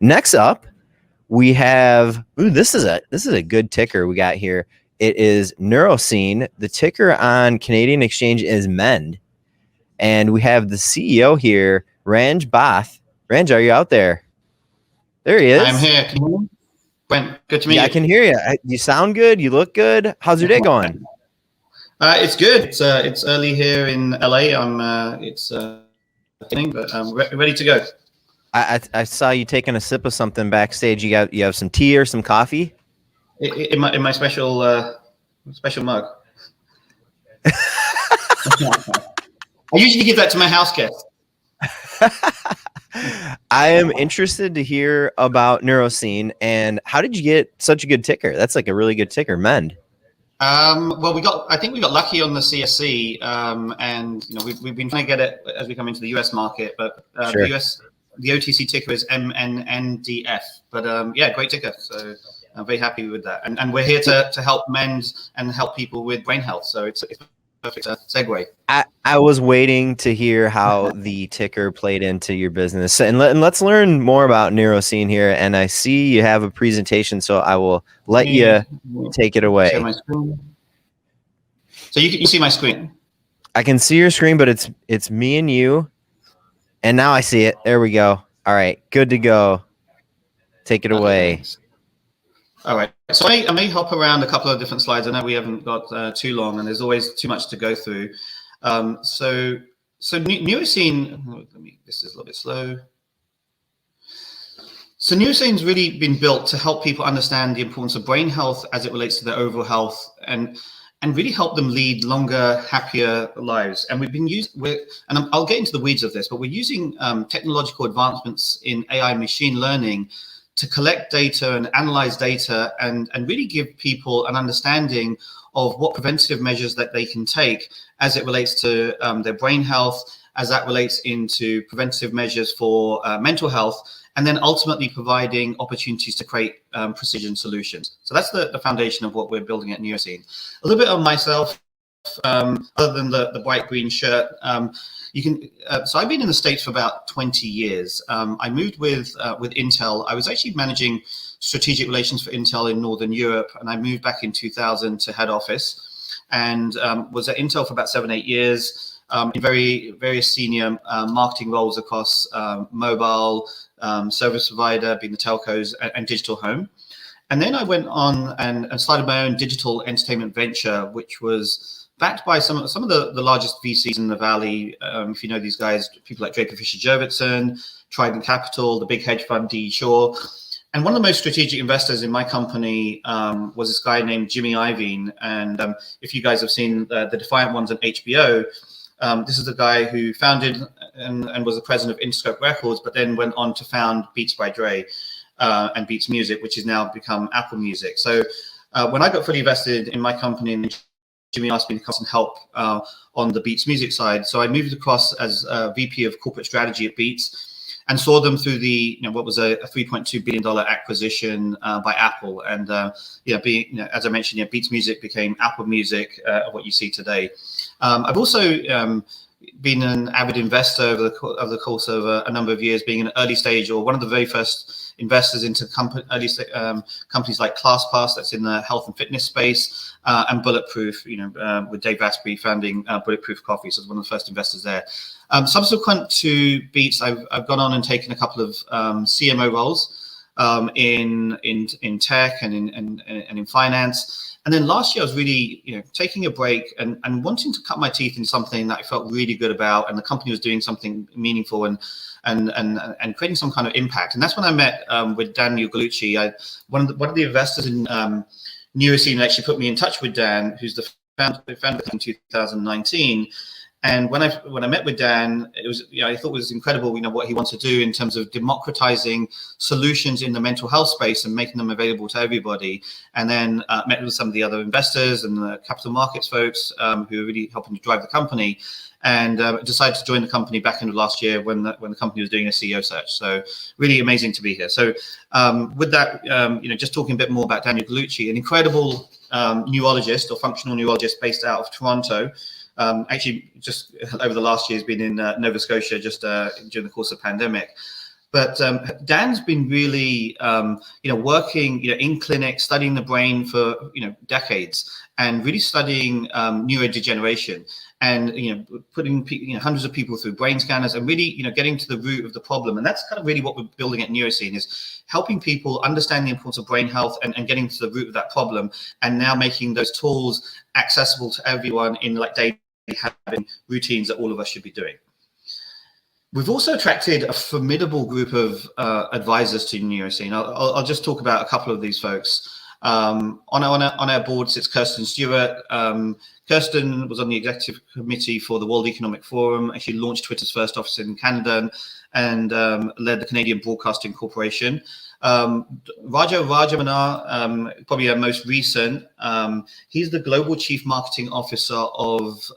Next up, we have this is a good ticker we got here. It is Nurosene. The ticker on Canadian Exchange is MEND. And we have the CEO here, Ranj Bath. Ranj, are you out there? There he is. I'm here. Can you hear me? Brent, good to meet Yeah, you. I can hear you. You sound good. You look good. How's your day going? It's good. It's early here in LA. It's but I'm ready to go. I saw you taking a sip of something backstage. You have some tea or some coffee? In my special mug. I usually give that to my house guests. I am interested to hear about Neuroscene and how did you get such a good ticker? That's like a really good ticker, MEND. Well, I think we got lucky on the CSC, and we've been trying to get it as we come into the US market, but Sure. the OTC ticker is MNNDF. But yeah, great ticker. So I'm very happy with that, and we're here to help MEND and help people with brain health. So it's perfect segue. I was waiting to hear how the ticker played into your business, and let's learn more about Neuroscene here. And I see you have a presentation, so I will let you take it away. Share my screen. So you see my screen. I can see your screen, but it's me and you, and now I see it. There we go. All right, good to go. Take it away. Thanks. All right, so I may hop around a couple of different slides. I know we haven't got too long, and there's always too much to go through. So Neuroscene, this is a little bit slow. So Neurosene's really been built to help people understand the importance of brain health as it relates to their overall health, and really help them lead longer, happier lives. And we've been I'll get into the weeds of this, but we're using technological advancements in AI machine learning to collect data and analyze data and really give people an understanding of what preventative measures that they can take as it relates to their brain health, as that relates into preventative measures for mental health, and then ultimately providing opportunities to create precision solutions. So that's the foundation of what we're building at Neuroscene. A little bit on myself, other than the bright green shirt. So I've been in the States for about 20 years. I moved with Intel. I was actually managing strategic relations for Intel in Northern Europe, and I moved back in 2000 to head office, and was at Intel for about 7-8 years in various senior marketing roles across mobile, service provider, being the telcos, and digital home. And then I went on and started my own digital entertainment venture, which was backed by some of the largest VCs in the Valley. If you know these guys, people like Draper Fisher Jurvetson, Trident Capital, the big hedge fund D. Shaw. And one of the most strategic investors in my company was this guy named Jimmy Iovine. And if you guys have seen the Defiant Ones on HBO, this is the guy who founded and was the president of Interscope Records, but then went on to found Beats by Dre and Beats Music, which has now become Apple Music. So when I got fully invested in my company, and Jimmy asked me to come and help on the Beats Music side, so I moved across as VP of Corporate Strategy at Beats, and saw them through the what was a $3.2 billion acquisition by Apple, and as I mentioned, Beats Music became Apple Music, what you see today. I've also been an avid investor over the course of a number of years, being an early stage or one of the very first investors into companies like ClassPass, that's in the health and fitness space, and Bulletproof, with Dave Asprey founding Bulletproof Coffee, so I was one of the first investors there. Subsequent to Beats, I've gone on and taken a couple of CMO roles in tech and in finance. And then last year, I was really, taking a break and wanting to cut my teeth in something that I felt really good about, and the company was doing something meaningful and creating some kind of impact. And that's when I met with Daniel Gallucci. One of the investors in Neuroscene actually put me in touch with Dan, who's the founder in 2019. And when I met with Dan, it was I thought it was incredible, what he wants to do in terms of democratizing solutions in the mental health space and making them available to everybody. And then met with some of the other investors and the capital markets folks who are really helping to drive the company, and decided to join the company back in last year when the company was doing a CEO search. So really amazing to be here. So with that, just talking a bit more about Daniel Gallucci, an incredible neurologist or functional neurologist based out of Toronto. Actually, just over the last year, has been in Nova Scotia just during the course of the pandemic. But Dan's been really, working, in clinic, studying the brain for, decades, and really studying neurodegeneration, and putting hundreds of people through brain scanners, and really getting to the root of the problem. And that's kind of really what we're building at Neuroscene, is helping people understand the importance of brain health and getting to the root of that problem, and now making those tools accessible to everyone in like daily habit routines that all of us should be doing. We've also attracted a formidable group of advisors to Neuroscene. I'll just talk about a couple of these folks. On our board sits Kirsten Stewart. Kirsten was on the executive committee for the World Economic Forum, and she launched Twitter's first office in Canada and led the Canadian Broadcasting Corporation. Raja Rajamanar, probably our most recent, he's the Global Chief Marketing Officer of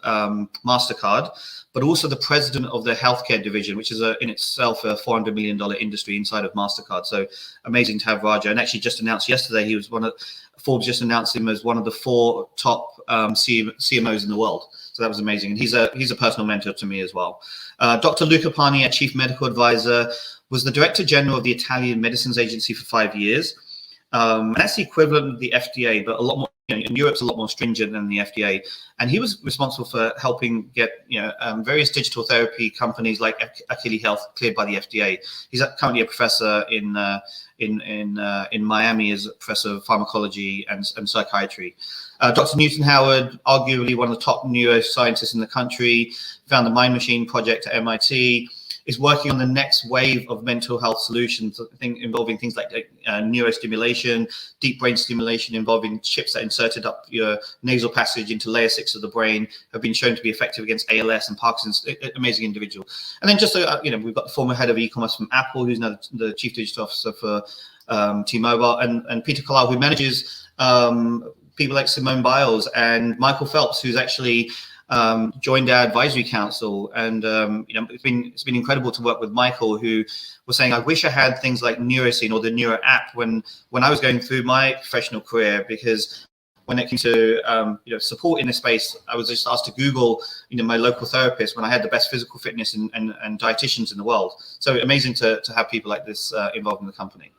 MasterCard, but also the president of the healthcare division, which is in itself a $400 million industry inside of MasterCard. So amazing to have Raja. And actually just announced yesterday, he was Forbes just announced him as one of the 4 top CMOs in the world. So that was amazing. And he's a personal mentor to me as well. Dr. Luca Pani, our chief medical advisor, was the director general of the Italian Medicines Agency for 5 years. And that's the equivalent of the FDA, but a lot more. In Europe's a lot more stringent than the FDA, and he was responsible for helping get various digital therapy companies like Achilles Health cleared by the FDA. He's currently a professor in Miami as a professor of pharmacology and psychiatry. Dr. Newton Howard, arguably one of the top neuroscientists in the country, found the Mind Machine project at MIT. Is working on the next wave of mental health solutions, involving things like neurostimulation, deep brain stimulation, involving chips that inserted up your nasal passage into layer 6 of the brain, have been shown to be effective against ALS and Parkinson's. Amazing individual. And then just we've got the former head of e-commerce from Apple, who's now the chief digital officer for T-Mobile, and Peter Carlisle, who manages people like Simone Biles and Michael Phelps, who's actually joined our advisory council. And it's been incredible to work with Michael, who was saying, I wish I had things like Neuroscene or the Neuro app when I was going through my professional career, because when it came to support in this space, I was just asked to Google my local therapist when I had the best physical fitness and dietitians in the world. So amazing to have people like this involved in the company.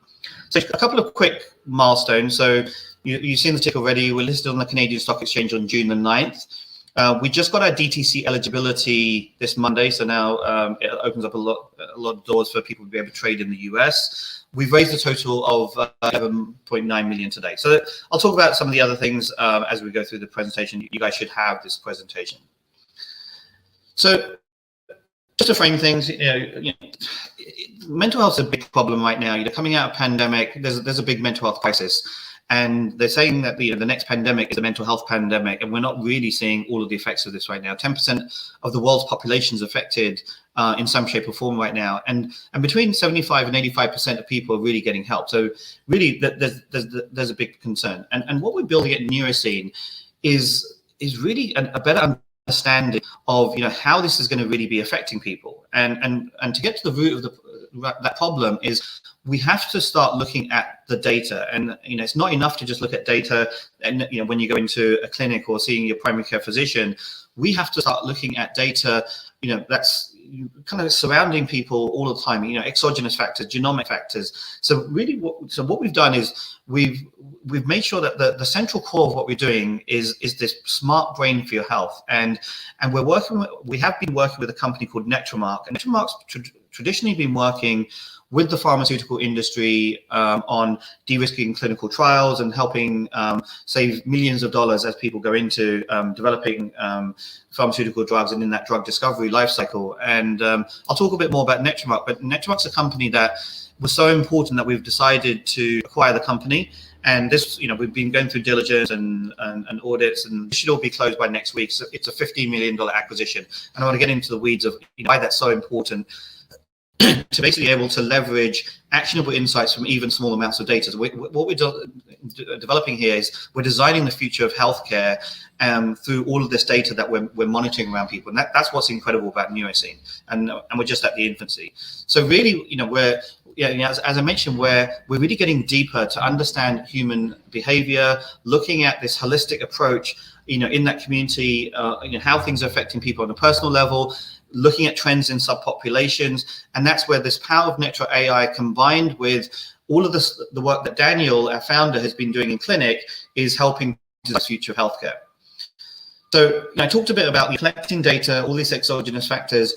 So a couple of quick milestones. So you've seen the tick already. We're listed on the Canadian Stock Exchange on June the 9th. We just got our DTC eligibility this Monday, so now it opens up a lot of doors for people to be able to trade in the US. We've raised a total of 11.9 million today. So I'll talk about some of the other things as we go through the presentation. You guys should have this presentation. So just to frame things, mental health is a big problem right now. Coming out of pandemic, there's a big mental health crisis. And they're saying that the next pandemic is a mental health pandemic, and we're not really seeing all of the effects of this right now. 10% of the world's population is affected in some shape or form right now, and between 75 and 85% of people are really getting help. So really, there's a big concern. And what we're building at Neuroscene is really a better understanding of how this is going to really be affecting people, and to get to the root of that problem is we have to start looking at the data. And it's not enough to just look at data and when you go into a clinic or seeing your primary care physician. We have to start looking at data that's kind of surrounding people all the time, exogenous factors, genomic factors. So really what we've done is we've made sure that the central core of what we're doing is this smart brain for your health. And we have been working with a company called Netromark, and Netromark's traditionally been working with the pharmaceutical industry on de-risking clinical trials and helping save millions of dollars as people go into developing pharmaceutical drugs and in that drug discovery life cycle. And I'll talk a bit more about Netromark, but Netromark's a company that was so important that we've decided to acquire the company. And this, we've been going through diligence and audits, and it should all be closed by next week. So it's a $15 million acquisition. And I want to get into the weeds of why that's so important, to basically be able to leverage actionable insights from even small amounts of data. So what we're developing here is we're designing the future of healthcare through all of this data that we're monitoring around people. And that's what's incredible about Neuroscene. And we're just at the infancy. So really, as I mentioned, we're really getting deeper to understand human behavior, looking at this holistic approach, in that community, how things are affecting people on a personal level, looking at trends in subpopulations. And that's where this power of Netra AI combined with all of this, the work that Daniel, our founder, has been doing in clinic is helping to the future of healthcare. So I talked a bit about collecting data, all these exogenous factors.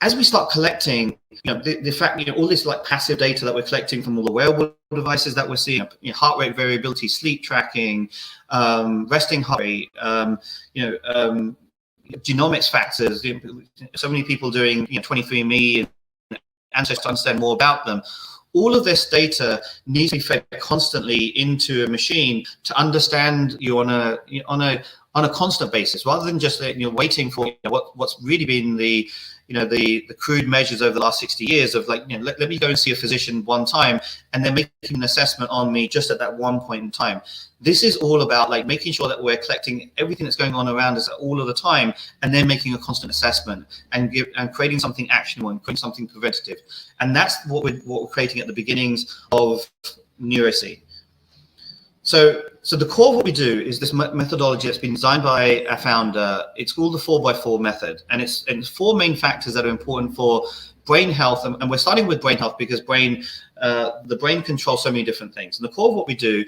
As we start collecting, the fact, all this like passive data that we're collecting from all the wearable devices that we're seeing, heart rate variability, sleep tracking, resting heart rate, genomics factors, so many people doing 23andMe and Ancestry to understand more about them. All of this data needs to be fed constantly into a machine to understand you on a constant basis, rather than just waiting for what's really been the crude measures over the last 60 years of let me go and see a physician one time and then making an assessment on me just at that one point in time. This is all about making sure that we're collecting everything that's going on around us all of the time, and then making a constant assessment and creating something actionable and creating something preventative. And that's what we're creating at the beginnings of Nurosene. So the core of what we do is this methodology that's been designed by our founder. It's called the 4x4 method, and it's 4 main factors that are important for brain health. And we're starting with brain health because the brain controls so many different things. And the core of what we do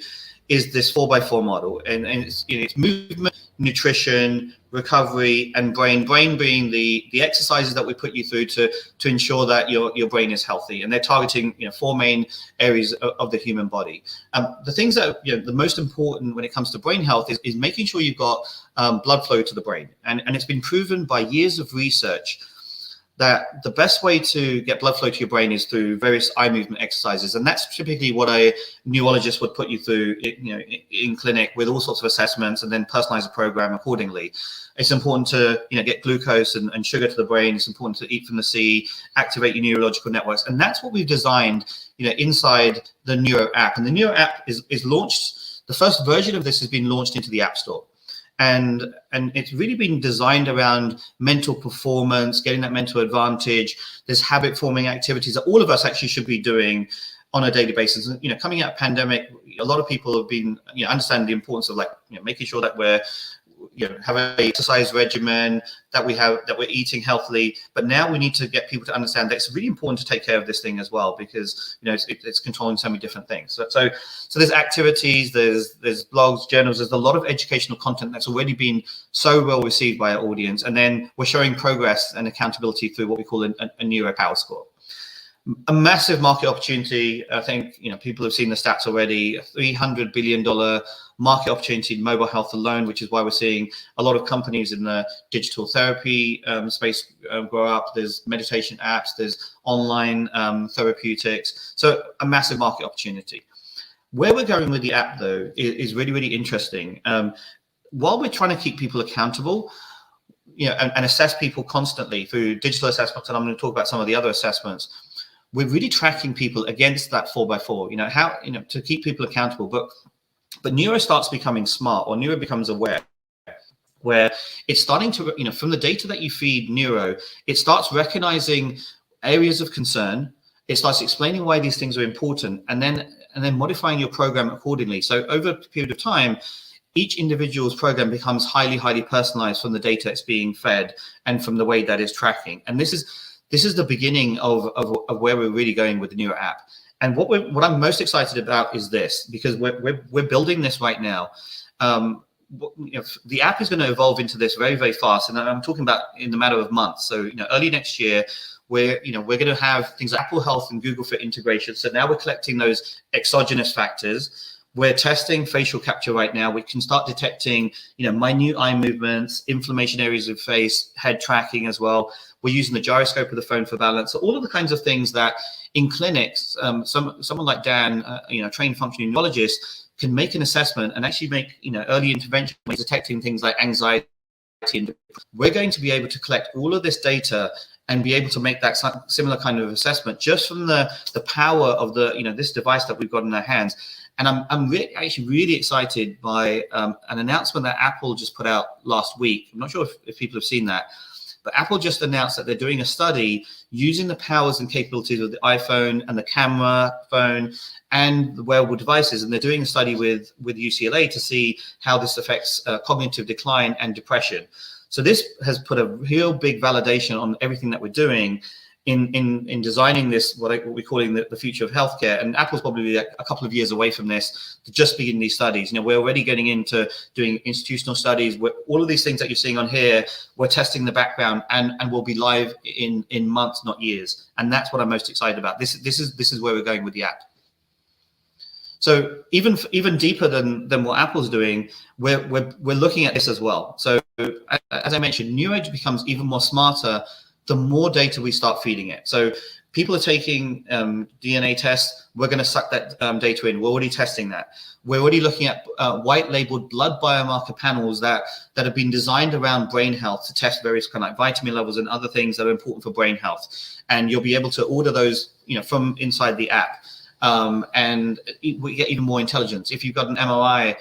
is this 4x4 model, and it's movement, nutrition, recovery, and brain being the exercises that we put you through to ensure that your brain is healthy. And they're targeting 4 main areas of the human body. The things that the most important when it comes to brain health is making sure you've got blood flow to the brain, and it's been proven by years of research that the best way to get blood flow to your brain is through various eye movement exercises. And that's typically what a neurologist would put you through in clinic, with all sorts of assessments, and then personalize a program accordingly. It's important to get glucose and sugar to the brain. It's important to eat from the sea, activate your neurological networks. And that's what we've designed inside the Neuro app. And the Neuro app is launched. The first version of this has been launched into the App Store. And it's really been designed around mental performance, getting that mental advantage. There's habit forming activities that all of us actually should be doing on a daily basis. And, coming out of pandemic, a lot of people have been, understanding the importance of making sure that we're, have an exercise regimen, that we're eating healthily. But now we need to get people to understand that it's really important to take care of this thing as well, because it's controlling so many different things. So there's activities, there's blogs, journals, there's a lot of educational content that's already been so well received by our audience. And then we're showing progress and accountability through what we call a Neuro Power Score. A massive market opportunity. I think people have seen the stats already. A $300 billion market opportunity in mobile health alone, which is why we're seeing a lot of companies in the digital therapy space grow up. There's meditation apps, there's online therapeutics. So a massive market opportunity. Where we're going with the app, though, is really, really interesting. While we're trying to keep people accountable, and assess people constantly through digital assessments, and I'm going to talk about some of the other assessments, we're really tracking people against that 4x4, how, to keep people accountable. But Neuro starts becoming smart, or Neuro becomes aware, where it's starting to, from the data that you feed Neuro, it starts recognizing areas of concern. It starts explaining why these things are important, and then modifying your program accordingly. So over a period of time, each individual's program becomes highly, highly personalized from the data it's being fed and from the way that it's tracking. And this is the beginning of where we're really going with the Neuro app. And what I'm most excited about is this, because we're building this right now. The app is going to evolve into this very, very fast, and I'm talking about in the matter of months. So early next year, we're going to have things like Apple Health and Google Fit integration. So now we're collecting those exogenous factors. We're testing facial capture right now. We can start detecting, minute eye movements, inflammation areas of face, head tracking as well. We're using the gyroscope of the phone for balance. So all of the kinds of things that in clinics, someone like Dan, trained functional neurologist, can make an assessment and actually make, early intervention by detecting things like anxiety. We're going to be able to collect all of this data and be able to make that similar kind of assessment just from the power of this device that we've got in our hands. And I'm actually really excited by an announcement that Apple just put out last week. I'm not sure if people have seen that, but Apple just announced that they're doing a study using the powers and capabilities of the iPhone and the camera phone and the wearable devices. And they're doing a study with UCLA to see how this affects cognitive decline and depression. So this has put a real big validation on everything that we're doing in designing this, what we're calling the future of healthcare. And Apple's probably a couple of years away from this to just begin these studies. We're already getting into doing institutional studies. All of these things that you're seeing on here, we're testing the background, and we'll be live in months, not years. And that's what I'm most excited about. This is where we're going with the app. So even deeper than what Apple's doing, we're looking at this as well. So as I mentioned, Neuro becomes even more smarter the more data we start feeding it. So people are taking DNA tests. We're going to suck that data in. We're already testing that. We're already looking at white labeled blood biomarker panels that have been designed around brain health to test various kind of like vitamin levels and other things that are important for brain health. And you'll be able to order those, from inside the app. And we get even more intelligence. If you've got an MRI,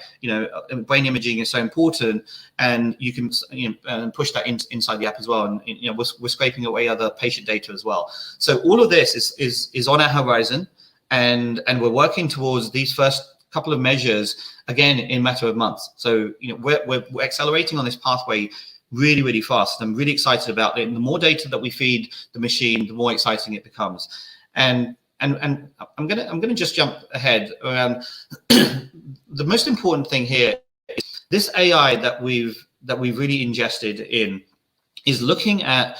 brain imaging is so important, and you can push that inside the app as well. And we're scraping away other patient data as well. So all of this is on our horizon, and we're working towards these first couple of measures again in a matter of months. So we're accelerating on this pathway really, really fast. I'm really excited about it. And the more data that we feed the machine, the more exciting it becomes. And I'm gonna just jump ahead around. The most important thing here is this AI that we've really ingested in is looking at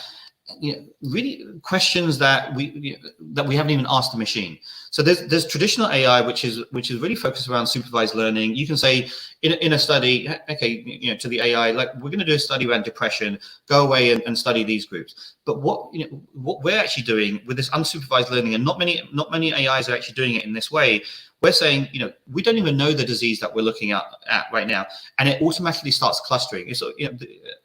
really questions that we haven't even asked the machine. So there's traditional AI which is really focused around supervised learning. You can say in a study, okay, to the AI, like, we're going to do a study around depression, go away and study these groups. But what we're actually doing with this unsupervised learning, and not many AIs are actually doing it in this way. We're saying, we don't even know the disease that we're looking at right now, and it automatically starts clustering. It's,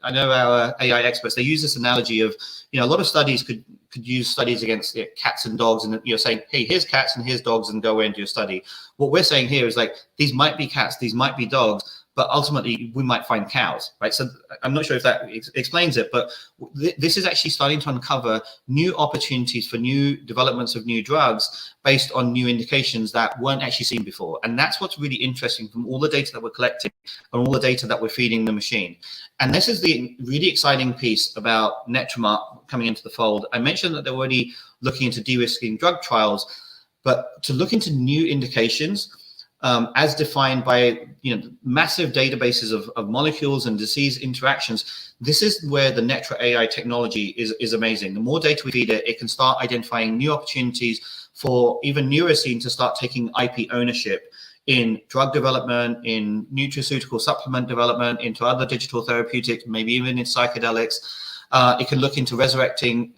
I know our AI experts, they use this analogy of, a lot of studies could use studies against cats and dogs, and saying, hey, here's cats and here's dogs, and go away and do a study. What we're saying here is, like, these might be cats, these might be dogs, but ultimately we might find cows, right? So I'm not sure if that explains it, but this is actually starting to uncover new opportunities for new developments of new drugs based on new indications that weren't actually seen before. And that's what's really interesting from all the data that we're collecting and all the data that we're feeding the machine. And this is the really exciting piece about Netromark coming into the fold. I mentioned that they're already looking into de-risking drug trials, but to look into new indications, as defined by massive databases of molecules and disease interactions, this is where the Netra AI technology is amazing. The more data we feed it, it can start identifying new opportunities for even Nurosene to start taking IP ownership in drug development, in nutraceutical supplement development, into other digital therapeutics, maybe even in psychedelics. It can look into resurrecting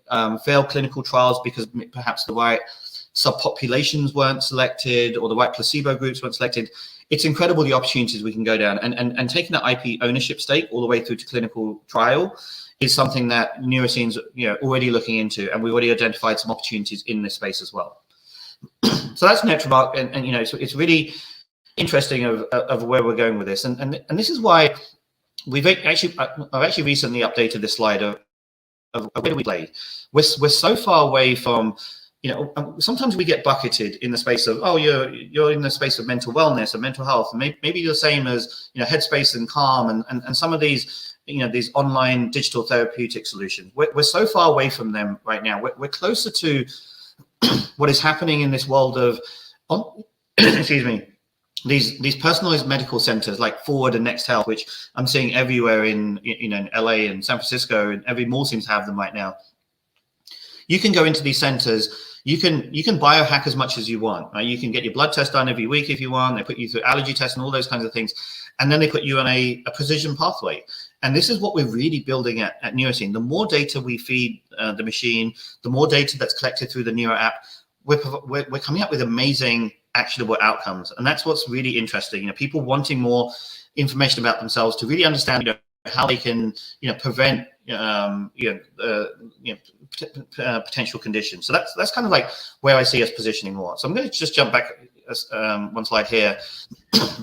failed clinical trials because perhaps the right subpopulations weren't selected or the right placebo groups weren't selected. It's incredible the opportunities we can go down, and taking that IP ownership stake all the way through to clinical trial is something that Neurosene's already looking into, and we've already identified some opportunities in this space as well. So that's Netromark, and so it's really interesting of where we're going with this, and this is why I've actually recently updated this slide of where do we play. We're so far away from, sometimes we get bucketed in the space of, oh, you're in the space of mental wellness and mental health, and maybe you're the same as Headspace and Calm and some of these these online digital therapeutic solutions. We're so far away from them right now. We're closer to what is happening in this world of excuse me, these personalized medical centers like Forward and Next Health, which I'm seeing everywhere in LA and San Francisco, and every mall seems to have them right now. You can go into these centers. You can biohack as much as you want. Right? You can get your blood test done every week if you want. They put you through allergy tests and all those kinds of things, and then they put you on a precision pathway. And this is what we're really building at Neuroscene. The more data we feed the machine, the more data that's collected through the Neuro app, we're coming up with amazing actionable outcomes. And that's what's really interesting. People wanting more information about themselves to really understand how they can prevent potential conditions. So that's kind of like where I see us positioning more. So I'm going to just jump back one slide here.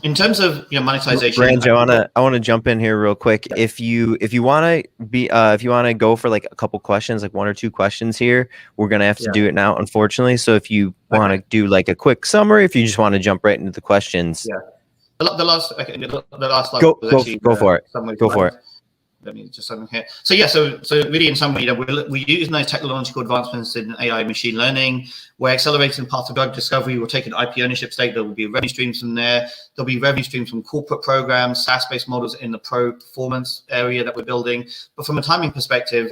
In terms of monetization, Ranj, I want to jump in here real quick. Yeah. If you want to go for like a couple questions, like one or two questions here, we're gonna have to do it now, unfortunately. So if you want to do like a quick summary, if you just want to jump right into the questions, the last slide go for it. Go for it. let me just something here. So yeah, so really in summary, we're using those technological advancements in AI machine learning. We're accelerating the path of drug discovery. We'll take an IP ownership stake. There will be revenue streams from there. There'll be revenue streams from corporate programs, SaaS-based models in the pro performance area that we're building. But from a timing perspective,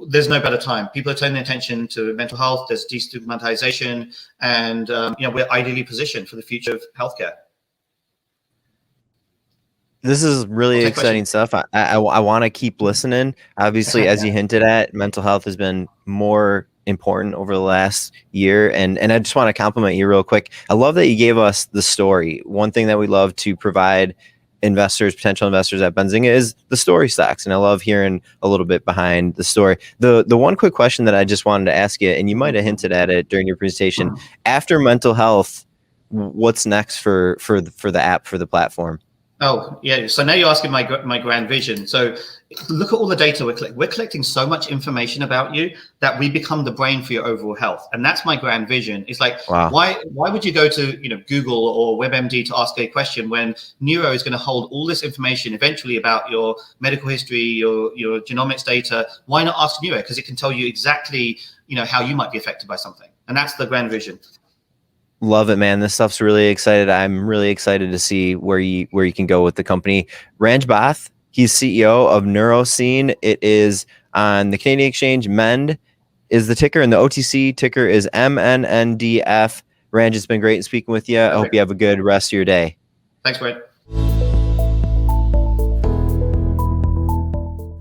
there's no better time. People are turning attention to mental health. There's destigmatization, and we're ideally positioned for the future of healthcare. This is really exciting stuff. I want to keep listening. Obviously, as you hinted at, mental health has been more important over the last year. And I just want to compliment you real quick. I love that you gave us the story. One thing that we love to provide investors, potential investors at Benzinga, is the story stocks. And I love hearing a little bit behind the story. The one quick question that I just wanted to ask you, and you might have hinted at it during your presentation, after mental health, what's next for the app, for the platform? Oh, yeah. So now you're asking my grand vision. So look at all the data we're collecting. We're collecting so much information about you that we become the brain for your overall health. And that's my grand vision. It's like, wow. Why would you go to Google or WebMD to ask a question when Neuro is going to hold all this information eventually about your medical history, your genomics data? Why not ask Neuro? Because it can tell you exactly how you might be affected by something. And that's the grand vision. Love it, man. This stuff's really excited. I'm really excited to see where you can go with the company. Ranj Bath, he's CEO of Nurosene. It is on the Canadian exchange. MEND is the ticker, and the OTC ticker is MNNDF. Ranj, it's been great speaking with you. I hope you have a good rest of your day. Thanks, Brett.